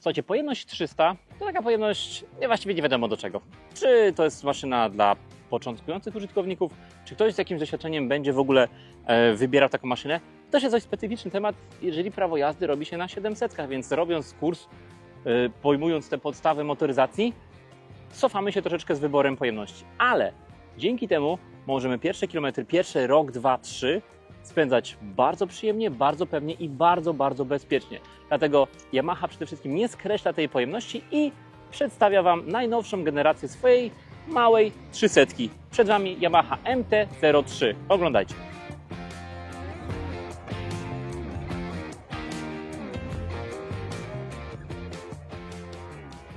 Słuchajcie, pojemność 300 to taka pojemność właściwie nie wiadomo do czego. Czy to jest maszyna dla początkujących użytkowników, czy ktoś z jakimś doświadczeniem będzie w ogóle wybierał taką maszynę. To też jest dość specyficzny temat, jeżeli prawo jazdy robi się na 700, więc robiąc kurs, pojmując te podstawy motoryzacji, cofamy się troszeczkę z wyborem pojemności. Ale dzięki temu możemy pierwsze kilometry, pierwszy rok, 2, 3 spędzać bardzo przyjemnie, bardzo pewnie i bardzo, bardzo bezpiecznie. Dlatego Yamaha przede wszystkim nie skreśla tej pojemności i przedstawia Wam najnowszą generację swojej małej 300. Przed Wami Yamaha MT-03. Oglądajcie.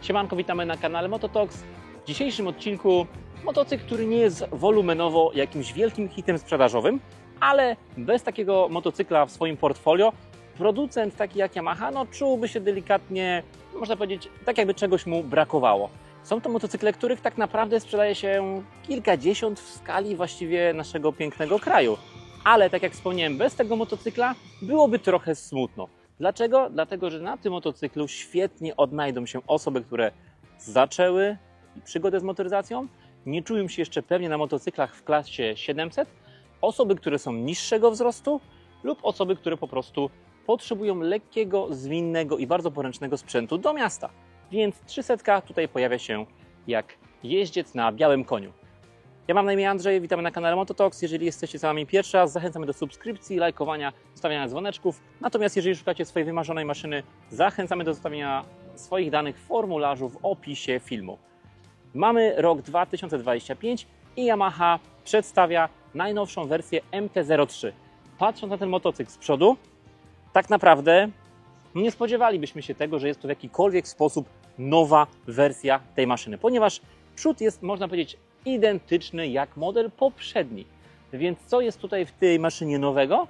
Siemanko, witamy na kanale Mototalks. W dzisiejszym odcinku motocykl, który nie jest wolumenowo jakimś wielkim hitem sprzedażowym, ale bez takiego motocykla w swoim portfolio producent taki jak Yamaha czułby się delikatnie, można powiedzieć, tak jakby czegoś mu brakowało. Są to motocykle, których tak naprawdę sprzedaje się kilkadziesiąt w skali właściwie naszego pięknego kraju. Ale tak jak wspomniałem, bez tego motocykla byłoby trochę smutno. Dlaczego? Dlatego, że na tym motocyklu świetnie odnajdą się osoby, które zaczęły przygodę z motoryzacją, nie czują się jeszcze pewnie na motocyklach w klasie 700, osoby, które są niższego wzrostu lub osoby, które po prostu potrzebują lekkiego, zwinnego i bardzo poręcznego sprzętu do miasta. Więc 300 tutaj pojawia się jak jeździec na białym koniu. Ja mam na imię Andrzej, witamy na kanale Mototalks. Jeżeli jesteście z nami pierwszy raz, zachęcamy do subskrypcji, lajkowania, zostawiania dzwoneczków. Natomiast jeżeli szukacie swojej wymarzonej maszyny, zachęcamy do zostawienia swoich danych w formularzu w opisie filmu. Mamy rok 2025 i Yamaha przedstawia najnowszą wersję MT-03. Patrząc na ten motocykl z przodu, tak naprawdę nie spodziewalibyśmy się tego, że jest to w jakikolwiek sposób nowa wersja tej maszyny, ponieważ przód jest, można powiedzieć, identyczny jak model poprzedni. Więc co jest tutaj w tej maszynie nowego?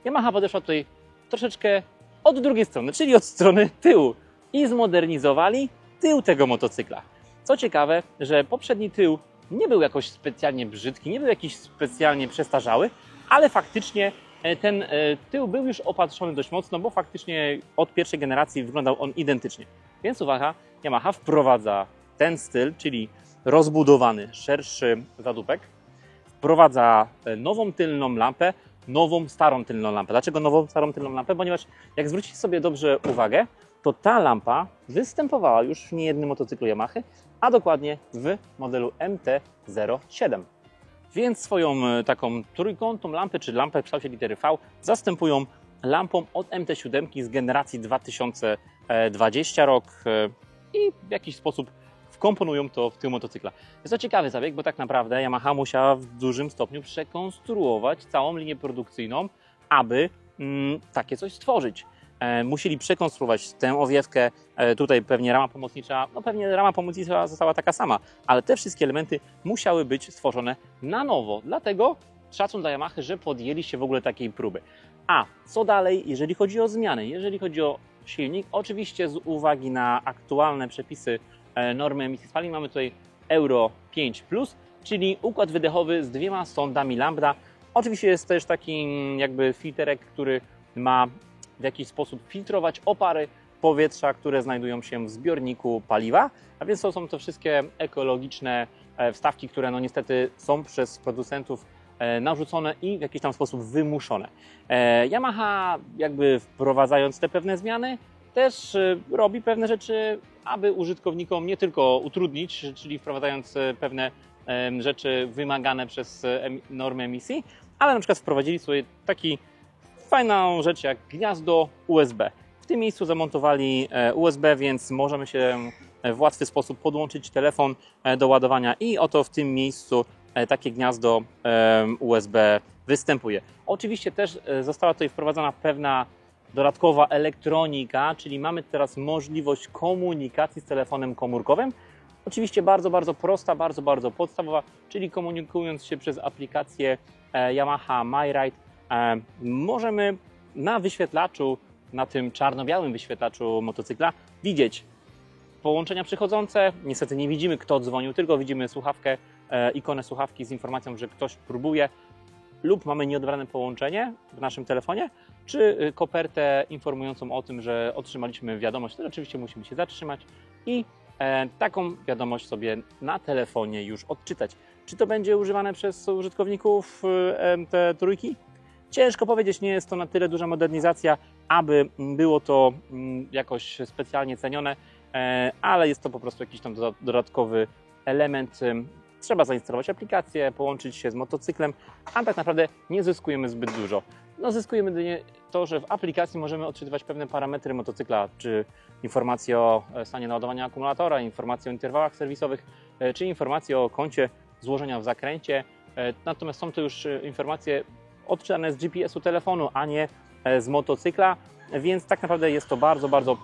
Yamaha podeszła tutaj troszeczkę od drugiej strony, czyli od strony tyłu i zmodernizowali tył tego motocykla. Co ciekawe, że poprzedni tył nie był jakoś specjalnie brzydki, nie był jakiś specjalnie przestarzały, ale faktycznie ten tył był już opatrzony dość mocno, bo faktycznie od pierwszej generacji wyglądał on identycznie. Więc uwaga, Yamaha wprowadza ten styl, czyli rozbudowany, szerszy zadupek, wprowadza nową tylną lampę, nową starą tylną lampę. Dlaczego nową starą tylną lampę? Ponieważ jak zwrócicie sobie dobrze uwagę, to ta lampa występowała już w niejednym motocyklu Yamahy, a dokładnie w modelu MT-07. Więc swoją taką trójkątną lampę, czy lampę w kształcie litery V zastępują lampą od MT-7 z generacji 2020 rok i w jakiś sposób wkomponują to w tył motocykla. Jest to ciekawy zabieg, bo tak naprawdę Yamaha musiała w dużym stopniu przekonstruować całą linię produkcyjną, aby takie coś stworzyć. Musieli przekonstruować tę owiewkę, tutaj pewnie rama pomocnicza, pewnie rama pomocnicza została taka sama, ale te wszystkie elementy musiały być stworzone na nowo. Dlatego szacun dla Yamahy, że podjęli się w ogóle takiej próby. A co dalej, jeżeli chodzi o zmiany, jeżeli chodzi o silnik? Oczywiście z uwagi na aktualne przepisy normy emisji spalin mamy tutaj Euro 5+, czyli układ wydechowy z 2 sondami lambda. Oczywiście jest też taki jakby filterek, który ma w jakiś sposób filtrować opary powietrza, które znajdują się w zbiorniku paliwa, a więc to są to wszystkie ekologiczne wstawki, które niestety są przez producentów narzucone i w jakiś tam sposób wymuszone. Yamaha jakby wprowadzając te pewne zmiany też robi pewne rzeczy, aby użytkownikom nie tylko utrudnić, czyli wprowadzając pewne rzeczy wymagane przez normy emisji, ale na przykład wprowadzili sobie taki fajną rzecz jak gniazdo USB. W tym miejscu zamontowali USB, więc możemy się w łatwy sposób podłączyć telefon do ładowania i oto w tym miejscu takie gniazdo USB występuje. Oczywiście też została tutaj wprowadzona pewna dodatkowa elektronika, czyli mamy teraz możliwość komunikacji z telefonem komórkowym. Oczywiście bardzo, bardzo prosta, bardzo, bardzo podstawowa, czyli komunikując się przez aplikację Yamaha MyRide, możemy na wyświetlaczu, na tym czarno-białym wyświetlaczu motocykla widzieć połączenia przychodzące. Niestety nie widzimy, kto dzwonił, tylko widzimy słuchawkę, ikonę słuchawki z informacją, że ktoś próbuje. lub mamy nieodebrane połączenie w naszym telefonie, czy kopertę informującą o tym, że otrzymaliśmy wiadomość, to oczywiście musimy się zatrzymać i taką wiadomość sobie na telefonie już odczytać. Czy to będzie używane przez użytkowników MT3? Ciężko powiedzieć, nie jest to na tyle duża modernizacja, aby było to jakoś specjalnie cenione, ale jest to po prostu jakiś tam dodatkowy element. Trzeba zainstalować aplikację, połączyć się z motocyklem, a tak naprawdę nie zyskujemy zbyt dużo. No, zyskujemy jedynie to, że w aplikacji możemy odczytywać pewne parametry motocykla, czy informacje o stanie naładowania akumulatora, informacje o interwałach serwisowych, czy informacje o kącie złożenia w zakręcie. Natomiast są to już informacje odczytane z GPS-u telefonu, a nie z motocykla, więc tak naprawdę jest to bardzo, bardzo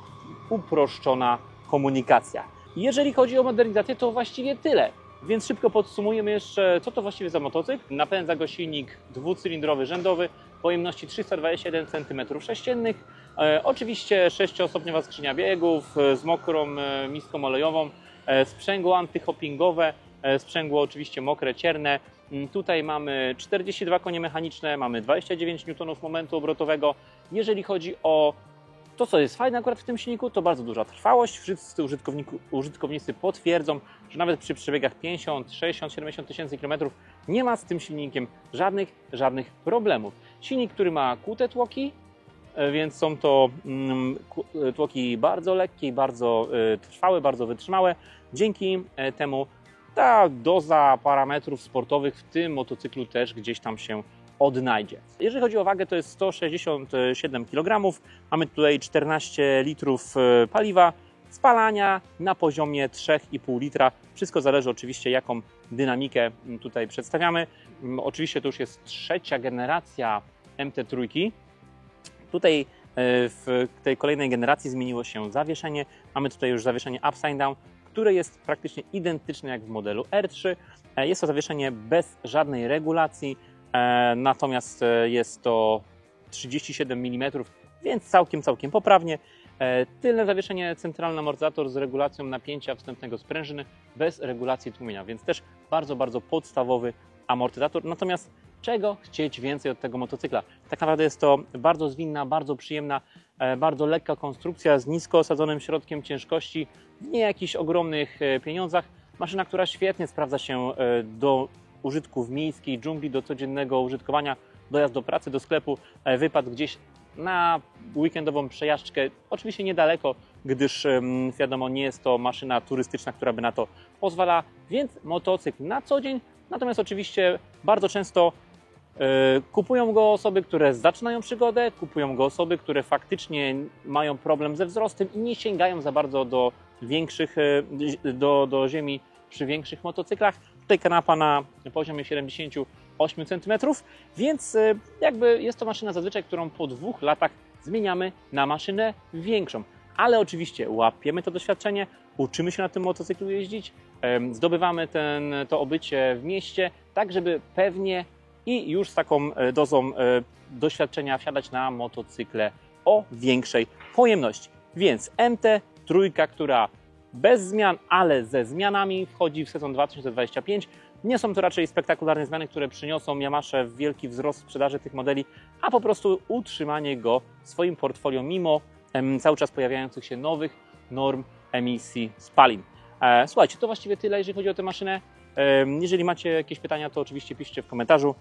uproszczona komunikacja. Jeżeli chodzi o modernizację, to właściwie tyle. Więc szybko podsumujemy jeszcze, co to właściwie za motocykl. Napędza go silnik dwucylindrowy rzędowy pojemności 321 cm3. Oczywiście 6-stopniowa skrzynia biegów z mokrą miską olejową, sprzęgło antyhoppingowe, sprzęgło oczywiście mokre, cierne. Tutaj mamy 42 konie mechaniczne, mamy 29 N momentu obrotowego. Jeżeli chodzi o to, co jest fajne akurat w tym silniku, to bardzo duża trwałość. Wszyscy użytkownicy potwierdzą, że nawet przy przebiegach 50, 60, 70 tysięcy kilometrów nie ma z tym silnikiem żadnych problemów. Silnik, który ma kłute tłoki, więc są to tłoki bardzo lekkie, bardzo trwałe, bardzo wytrzymałe. Dzięki temu ta doza parametrów sportowych w tym motocyklu też gdzieś tam się odnajdzie. Jeżeli chodzi o wagę, to jest 167 kg. Mamy tutaj 14 litrów paliwa, spalania na poziomie 3,5 litra. Wszystko zależy oczywiście, jaką dynamikę tutaj przedstawiamy. Oczywiście to już jest trzecia generacja MT3. Tutaj w tej kolejnej generacji zmieniło się zawieszenie. Mamy tutaj już zawieszenie upside down, które jest praktycznie identyczne jak w modelu R3. Jest to zawieszenie bez żadnej regulacji, natomiast jest to 37 mm, więc całkiem poprawnie. Tylne zawieszenie, centralny amortyzator z regulacją napięcia wstępnego sprężyny bez regulacji tłumienia, więc też bardzo podstawowy amortyzator. Natomiast czego chcieć więcej od tego motocykla? Tak naprawdę jest to bardzo zwinna, bardzo przyjemna, bardzo lekka konstrukcja z nisko osadzonym środkiem ciężkości w nie jakichś ogromnych pieniądzach. Maszyna, która świetnie sprawdza się do użytku w miejskiej dżungli, do codziennego użytkowania, dojazd do pracy, do sklepu, wypad gdzieś na weekendową przejażdżkę, oczywiście niedaleko, gdyż wiadomo, nie jest to maszyna turystyczna, która by na to pozwala, więc motocykl na co dzień. Natomiast oczywiście bardzo często kupują go osoby, które zaczynają przygodę, kupują go osoby, które faktycznie mają problem ze wzrostem i nie sięgają za bardzo do większych, do ziemi przy większych motocyklach. Tutaj kanapa na poziomie 78 cm, więc jakby jest to maszyna zazwyczaj, którą po 2 latach zmieniamy na maszynę większą. Ale oczywiście łapiemy to doświadczenie, uczymy się na tym motocyklu jeździć, zdobywamy to obycie w mieście, tak żeby pewnie i już z taką dozą doświadczenia wsiadać na motocykle o większej pojemności. Więc MT3, która bez zmian, ale ze zmianami wchodzi w sezon 2025. Nie są to raczej spektakularne zmiany, które przyniosą Yamasze wielki wzrost sprzedaży tych modeli, a po prostu utrzymanie go w swoim portfolio mimo cały czas pojawiających się nowych norm emisji spalin. Słuchajcie, to właściwie tyle, jeżeli chodzi o tę maszynę. Jeżeli macie jakieś pytania, to oczywiście piszcie w komentarzu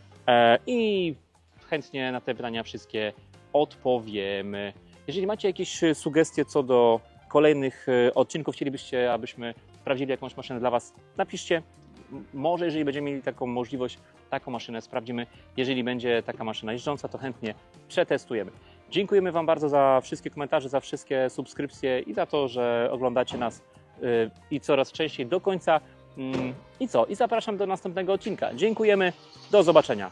i chętnie na te pytania wszystkie odpowiemy. Jeżeli macie jakieś sugestie co do kolejnych odcinków, chcielibyście, abyśmy sprawdzili jakąś maszynę dla Was, napiszcie. Może jeżeli będziemy mieli taką możliwość, taką maszynę sprawdzimy. Jeżeli będzie taka maszyna jeżdżąca, to chętnie przetestujemy. Dziękujemy Wam bardzo za wszystkie komentarze, za wszystkie subskrypcje i za to, że oglądacie nas i coraz częściej do końca. I zapraszam do następnego odcinka. Dziękujemy, do zobaczenia.